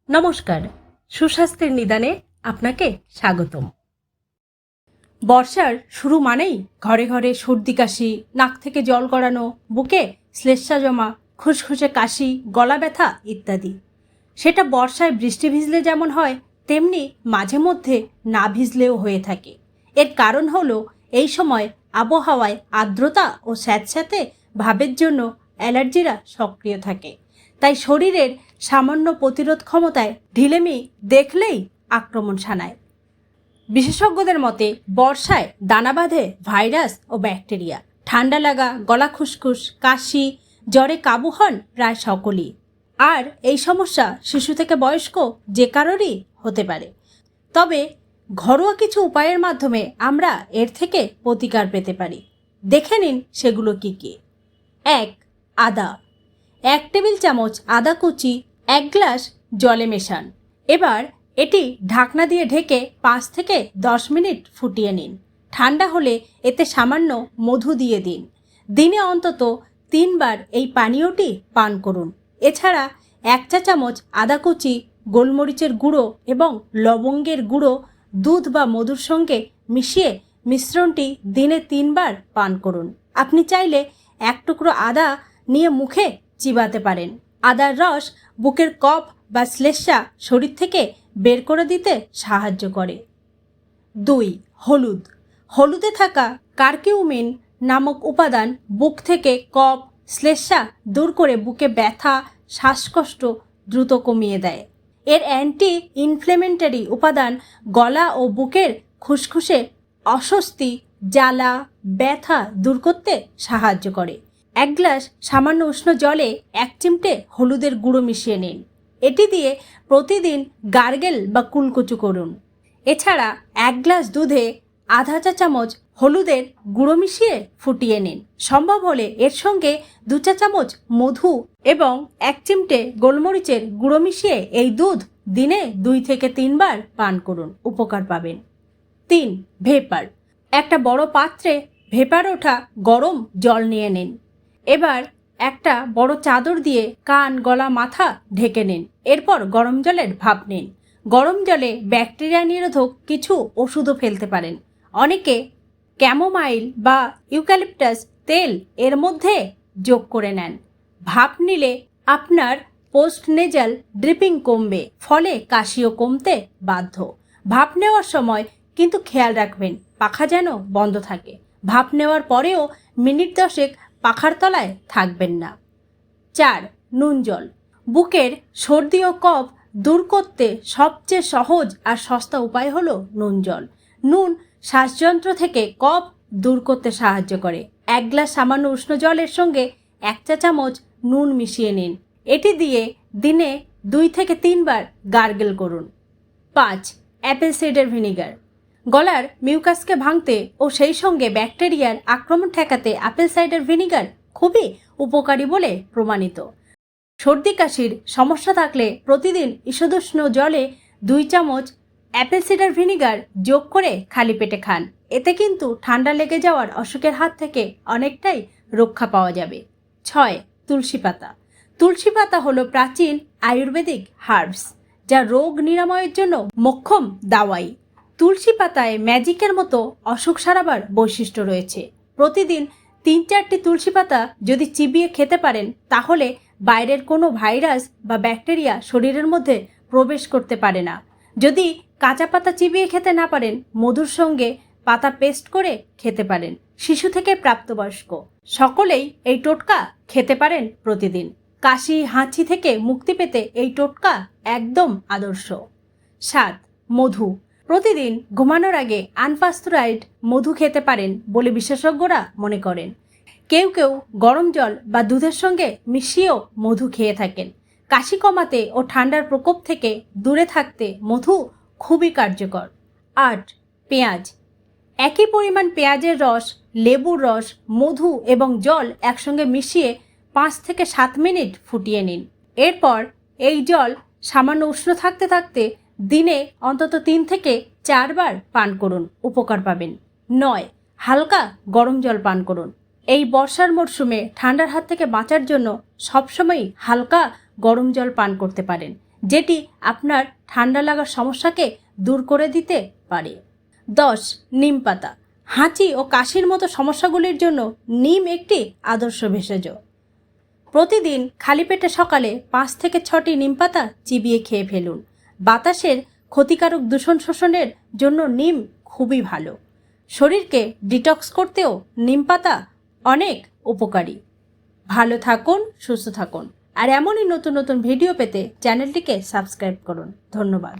নমস্কার, সুস্বাস্থ্যের নিদানে আপনাকে স্বাগতম। বর্ষার শুরু মানেই ঘরে ঘরে সর্দি কাশি, নাক থেকে জল গড়ানো, বুকে শ্লেষ্মা জমা, খুসখুসে কাশি, গলা ব্যথা ইত্যাদি। সেটা বর্ষায় বৃষ্টি ভিজলে যেমন হয়, তেমনি মাঝে মধ্যে না ভিজলেও হয়ে থাকে। এর কারণ হলো এই সময় আবহাওয়ায় আর্দ্রতা ও স্যাঁতস্যাঁতে ভাবের জন্য অ্যালার্জিরা সক্রিয় থাকে। তাই শরীরের সামান্য প্রতিরোধ ক্ষমতায় ঢিলেমি দেখলেই আক্রমণ শানায়। বিশেষজ্ঞদের মতে বর্ষায় দানা বাঁধে ভাইরাস ও ব্যাকটেরিয়া। ঠান্ডা লাগা, গলা খুসখুস, কাশি, জ্বরে কাবু হন প্রায় সকলেই। আর এই সমস্যা শিশু থেকে বয়স্ক যে কারোরই হতে পারে। তবে ঘরোয়া কিছু উপায়ের মাধ্যমে আমরা এর থেকে প্রতিকার পেতে পারি। দেখে নিন সেগুলো কি কি। 1. আদা। 1 টেবিল চামচ আদা কুচি 1 গ্লাস জলে মেশান। এবার এটি ঢাকনা দিয়ে ঢেকে 5 থেকে 10 মিনিট ফুটিয়ে নিন। ঠান্ডা হলে এতে সামান্য মধু দিয়ে দিন। দিনে অন্তত 3 বার এই পানীয়টি পান করুন। এছাড়া 1 চা চামচ আদা কুচি, গোলমরিচের গুঁড়ো এবং লবঙ্গের গুঁড়ো দুধ বা মধুর সঙ্গে মিশিয়ে মিশ্রণটি দিনে 3 বার পান করুন। আপনি চাইলে 1 টুকরো আদা নিয়ে মুখে চিবাতে পারেন। আদার রস বুকের কফ বা শ্লেষ্মা শরীর থেকে বের করে দিতে সাহায্য করে। 2. হলুদ। হলুদে থাকা কারকিউমিন নামক উপাদান বুক থেকে কফ, শ্লেষ্মা দূর করে বুকে ব্যথা, শ্বাসকষ্ট দ্রুত কমিয়ে দেয়। এর অ্যান্টি ইনফ্লেমেটরি উপাদান গলা ও বুকের খুসখুসে অস্বস্তি, জ্বালা, ব্যথা দূর করতে সাহায্য করে। 1 গ্লাস সামান্য উষ্ণ জলে 1 চিমটে হলুদের গুঁড়ো মিশিয়ে নিন। এটি দিয়ে প্রতিদিন গার্গেল বা কুলকুচু করুন। এছাড়া 1 গ্লাস দুধে আধা চা চামচ হলুদের গুঁড়ো মিশিয়ে ফুটিয়ে নিন। সম্ভব হলে এর সঙ্গে 2 চা চামচ মধু এবং 1 চিমটে গোলমরিচের গুঁড়ো মিশিয়ে এই দুধ দিনে 2 থেকে 3 বার পান করুন, উপকার পাবেন। 3. ভেপার। একটা বড় পাত্রে ভেপার ওঠা গরম জল নিয়ে নিন। এবার একটা বড় চাদর দিয়ে কান, গলা, মাথা ঢেকে নিন। এরপর গরম জলের ভাপ নিন। গরম জলে ব্যাকটেরিয়া নিরোধক কিছু ওষুধও ফেলতে পারেন। অনেকে ক্যামোমাইল বা ইউক্যালিপটাস তেল এর মধ্যে যোগ করে নেন। ভাপ নিলে আপনার পোস্ট নেজাল ড্রিপিং কমবে, ফলে কাশিও কমতে বাধ্য। ভাপ নেওয়ার সময় কিন্তু খেয়াল রাখবেন পাখা যেন বন্ধ থাকে। ভাপ নেওয়ার পরেও মিনিট 10 পাখার তলায় থাকবেন না। 4. নুন জল। বুকের সর্দি ও কফ দূর করতে সবচেয়ে সহজ আর সস্তা উপায় হলো নুন জল। নুন শ্বাসযন্ত্র থেকে কফ দূর করতে সাহায্য করে। 1 গ্লাস সামান্য উষ্ণ জলের সঙ্গে 1 চা চামচ নুন মিশিয়ে নিন। এটি দিয়ে দিনে 2 থেকে 3 বার গার্গেল করুন। 5. Apple cider vinegar. গলার মিউকাসকে ভাঙতে ও সেই সঙ্গে ব্যাকটেরিয়ার আক্রমণ ঠেকাতে আপেল সাইডার ভিনিগার খুবই উপকারী বলে প্রমাণিত। সর্দি কাশির সমস্যা থাকলে প্রতিদিন ঈষদুষ্ণ জলে 2 চামচ অ্যাপেল সাইডার ভিনিগার যোগ করে খালি পেটে খান। এতে কিন্তু ঠান্ডা লেগে যাওয়ার অসুখের হাত থেকে অনেকটাই রক্ষা পাওয়া যাবে। 6. তুলসী পাতা। তুলসী পাতা হলো প্রাচীন আয়ুর্বেদিক হার্বস, যা রোগ নিরাময়ের জন্য মোক্ষম দাওয়াই। তুলসী পাতায় ম্যাজিকের মতো অসুখ সারাবার বৈশিষ্ট্য রয়েছে। প্রতিদিন 3-4টি তুলসী পাতা যদি চিবিয়ে খেতে পারেন, তাহলে বাইরের কোনো ভাইরাস বা ব্যাকটেরিয়া শরীরের মধ্যে প্রবেশ করতে পারে না। যদি কাঁচা পাতা চিবিয়ে খেতে না পারেন, মধুর সঙ্গে পাতা পেস্ট করে খেতে পারেন। শিশু থেকে প্রাপ্তবয়স্ক সকলেই এই টোটকা খেতে পারেন প্রতিদিন। কাশি, হাঁচি থেকে মুক্তি পেতে এই টোটকা একদম আদর্শ। 7. মধু। প্রতিদিন ঘুমানোর আগে আনপাস্তুরাইজড মধু খেতে পারেন বলে বিশেষজ্ঞরা মনে করেন। কেউ কেউ গরম জল বা দুধের সঙ্গে মিশিয়েও মধু খেয়ে থাকেন। কাশি কমাতে ও ঠান্ডার প্রকোপ থেকে দূরে থাকতে মধু খুবই কার্যকর। 8. পেঁয়াজ। একই পরিমাণ পেঁয়াজের রস, লেবুর রস, মধু এবং জল একসঙ্গে মিশিয়ে 5 থেকে 7 মিনিট ফুটিয়ে নিন। এরপর এই জল সামান্য উষ্ণ থাকতে থাকতে দিনে অন্তত 3 থেকে 4 বার পান করুন, উপকার পাবেন। 9. হালকা গরম জল পান করুন। এই বর্ষার মরশুমে ঠান্ডার হাত থেকে বাঁচার জন্য সবসময় হালকা গরম জল পান করতে পারেন। যেটি আপনার ঠান্ডা লাগার সমস্যাকে দূর করে দিতে পারে। 10. নিম পাতা। হাঁচি ও কাশির মতো সমস্যাগুলির জন্য নিম একটি আদর্শ ভেষজ। প্রতিদিন খালি পেটে সকালে 5 থেকে 6টি নিম পাতা চিবিয়ে খেয়ে ফেলুন। বাতাসের ক্ষতিকারক দূষণ শোষণের জন্য নিম খুবই ভালো। শরীরকে ডিটক্স করতেও নিম পাতা অনেক উপকারী। ভালো থাকুন, সুস্থ থাকুন, আর এমনই নতুন নতুন ভিডিও পেতে চ্যানেলটিকে সাবস্ক্রাইব করুন। ধন্যবাদ।